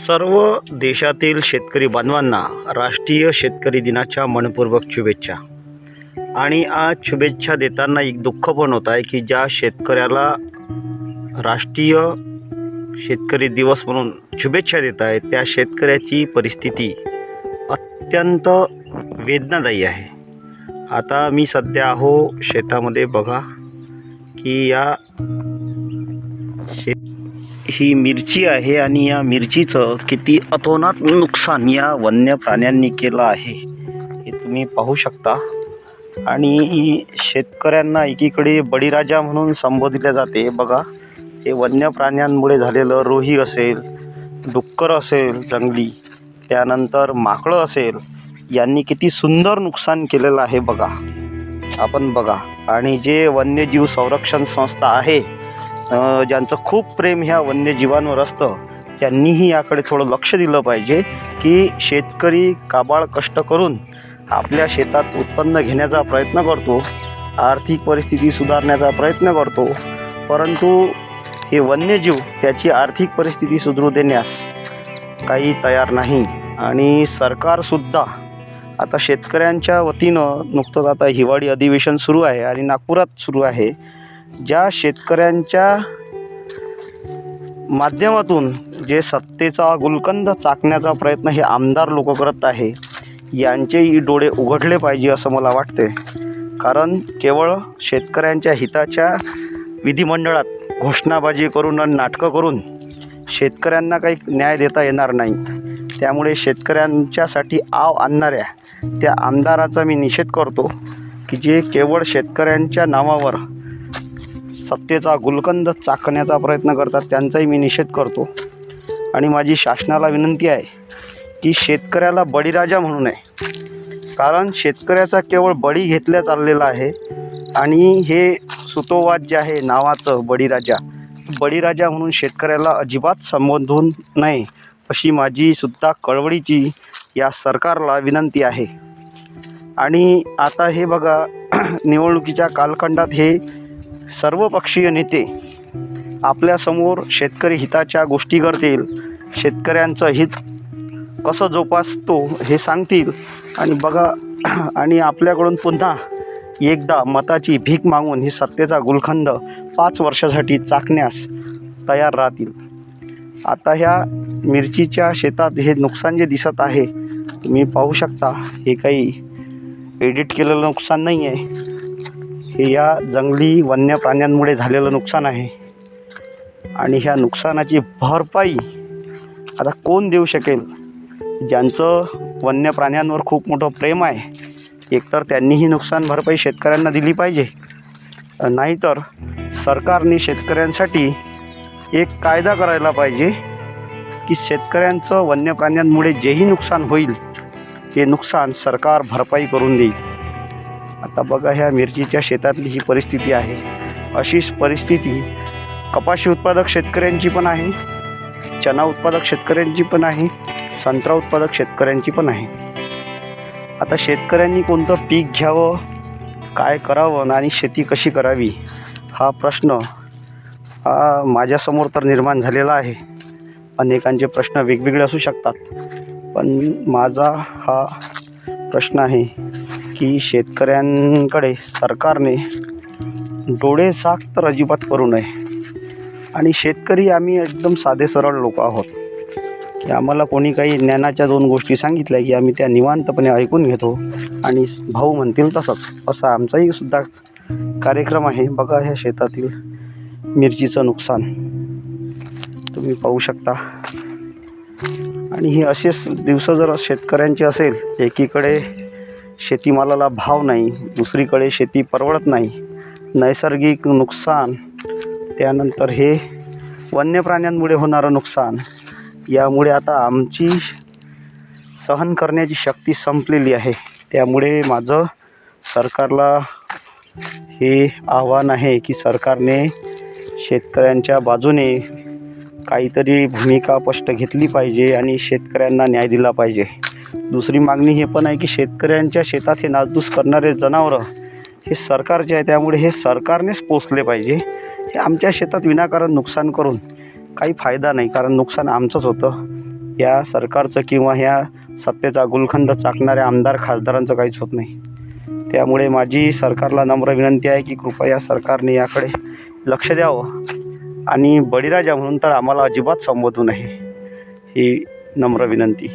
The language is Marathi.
सर्व देशातील शेतकरी बांधवांना राष्ट्रीय शेतकरी दिनाच्या मनपूर्वक शुभेच्छा। आणि आज शुभेच्छा देताना एक दुःख पण होत आहे की ज्या शेतकऱ्याला राष्ट्रीय शेतकरी दिवस म्हणून शुभेच्छा देत आहे त्या शेतकऱ्याची परिस्थिती अत्यंत वेदनादायी आहे। आता मी सध्या शेतामध्ये बघा की ही मिरची आहे आणि या मिरचीचं किती अतोनात नुकसान या वन्य प्राण्यांनी केलं आहे हे तुम्ही पाहू शकता। आणि शेतकऱ्यांना एकीकडे बळीराजा म्हणून संबोधले जाते। बघा हे वन्य प्राण्यांमुळे झालेलं रोही असेल, डुक्कर असेल जंगली, त्यानंतर माकडं असेल, यांनी किती सुंदर नुकसान केलेलं आहे बघा आपण बघा। आणि जे वन्यजीव संरक्षण संस्था आहे ज्यांचं खूप प्रेम ह्या वन्यजीवांवर असतं त्यांनीही याकडे थोडं लक्ष दिलं पाहिजे की शेतकरी काबाड कष्ट करून आपल्या शेतात उत्पन्न घेण्याचा प्रयत्न करतो, आर्थिक परिस्थिती सुधारण्याचा प्रयत्न करतो, परंतु हे वन्यजीव त्याची आर्थिक परिस्थिती सुधारू देण्यास काही तयार नाही। आणि सरकारसुद्धा आता शेतकऱ्यांच्या वतीनं नुकतंच आता हिवाळी अधिवेशन सुरू आहे आणि नागपुरात सुरू आहे। ज्या शेतकऱ्यांच्या माध्यमातून जे सत्तेचा गुलकंद चाकण्याचा प्रयत्न हे आमदार लोक करत आहे यांचेही डोळे उघडले पाहिजे असं मला वाटते। कारण केवळ शेतकऱ्यांच्या हिताच्या विधिमंडळात घोषणाबाजी करून आणि नाटकं करून शेतकऱ्यांना काही न्याय देता येणार नाही। त्यामुळे शेतकऱ्यांच्यासाठी आव आणणाऱ्या त्या आमदाराचा मी निषेध करतो की जे केवळ शेतकऱ्यांच्या नावावर सत्तेचा गुलकंद चाकण्याचा प्रयत्न करतात, त्यांचाही मी निषेध करतो। आणि माझी शासनाला विनंती आहे की शेतकऱ्याला बळीराजा म्हणू नये, कारण शेतकऱ्याचा केवळ बळी घेतल्या चाललेला आहे। आणि हे सुतोवाद जे आहे नावाचं बळीराजा म्हणून शेतकऱ्याला अजिबात संबोधू नये अशी माझी सुद्धा कळवळीची या सरकारला विनंती आहे। आणि आता हे बघा निवडणुकीच्या कालखंडात हे सर्वपक्षीय नेते आपल्यासमोर शेतकरी हिताच्या गोष्टी करतील, शेतकऱ्यांचं हित कसं जोपासतो हे सांगतील आणि बघा आणि आपल्याकडून पुन्हा एकदा मताची भीक मागून ही सत्तेचा गुलकंद 5 वर्षासाठी चाकण्यास तयार राहतील। आता ह्या मिरचीच्या शेतात हे नुकसान जे दिसत आहे तुम्ही पाहू शकता, हे काही एडिट केलेलं नुकसान नाही आहे, हे या जंगली वन्य प्राण्यांमुळे झालेलं नुकसान आहे। आणि ह्या नुकसानाची भरपाई आता कोण देऊ शकेल? ज्यांचं वन्य प्राण्यांवर खूप मोठं प्रेम आहे एकतर त्यांनीही नुकसान भरपाई शेतकऱ्यांना दिली पाहिजे, नाहीतर सरकारने शेतकऱ्यांसाठी एक कायदा करायला पाहिजे की शेतकऱ्यांचं वन्य प्राण्यांमुळे जेही नुकसान होईल ते नुकसान सरकार भरपाई करून देईल। आता बघा ह्या मिरचीच्या शेतातली ही परिस्थिती आहे। अशीच परिस्थिती कपाशी उत्पादक शेतकऱ्यांची पण आहे, चना उत्पादक शेतकऱ्यांची पण आहे, संत्रा उत्पादक शेतकऱ्यांची पण आहे। आता शेतकऱ्यांनी कोणतं पीक घ्यावं, काय करावं आणि शेती कशी करावी हा प्रश्न माझ्यासमोर तर निर्माण झालेला आहे। अनेकांचे प्रश्न वेगवेगळे असू शकतात, पण माझा हा प्रश्न आहे की शेतकऱ्यांकडे सरकारने डोळे झाक तर अजिबात करू नये। आणि शेतकरी आम्ही एकदम साधे सरळ लोक आहोत की आम्हाला कोणी काही ज्ञानाच्या 2 गोष्टी सांगितल्या की आम्ही त्या निवांतपणे ऐकून घेतो आणि भाऊ म्हणतील तसंच, असा आमचाही सुद्धा कार्यक्रम आहे। बघा ह्या शेतातील मिरचीचं नुकसान तुम्ही पाहू शकता। आणि हे असेच दिवस जर शेतकऱ्यांचे असेल, एकीकडे शेतीमालाला भाव नाही, दुसरीकडे शेती परवडत नाही, नैसर्गिक नुकसान, त्यानंतर हे वन्य प्राण्यांमुळे होणारं नुकसान, यामुळे आता आमची सहन करण्याची शक्ती संपलेली आहे। त्यामुळे माझं सरकारला हे आव्हान आहे की सरकारने शेतकऱ्यांच्या बाजूने काहीतरी भूमिका स्पष्ट घेतली पाहिजे आणि शेतकऱ्यांना न्याय दिला पाहिजे। दुसरी मागणी हे पण आहे की शेतकऱ्यांच्या शेतात हे नासधूस करणारे जनावरं हे सरकारचे आहे, त्यामुळे हे सरकारनेच पोसले पाहिजे। हे आमच्या शेतात विनाकारण नुकसान करून काही फायदा नाही, कारण नुकसान आमचंच होतं। या सरकारचं किंवा ह्या सत्तेचा गुलखंद चाकणाऱ्या आमदार खासदारांचं काहीच होत नाही. त्यामुळे माझी सरकारला नम्र विनंती आहे की कृपया सरकारने याकडे लक्ष द्यावं आणि बळीराजा म्हणून तर आम्हाला अजिबात संबोधू नये, ही नम्र विनंती.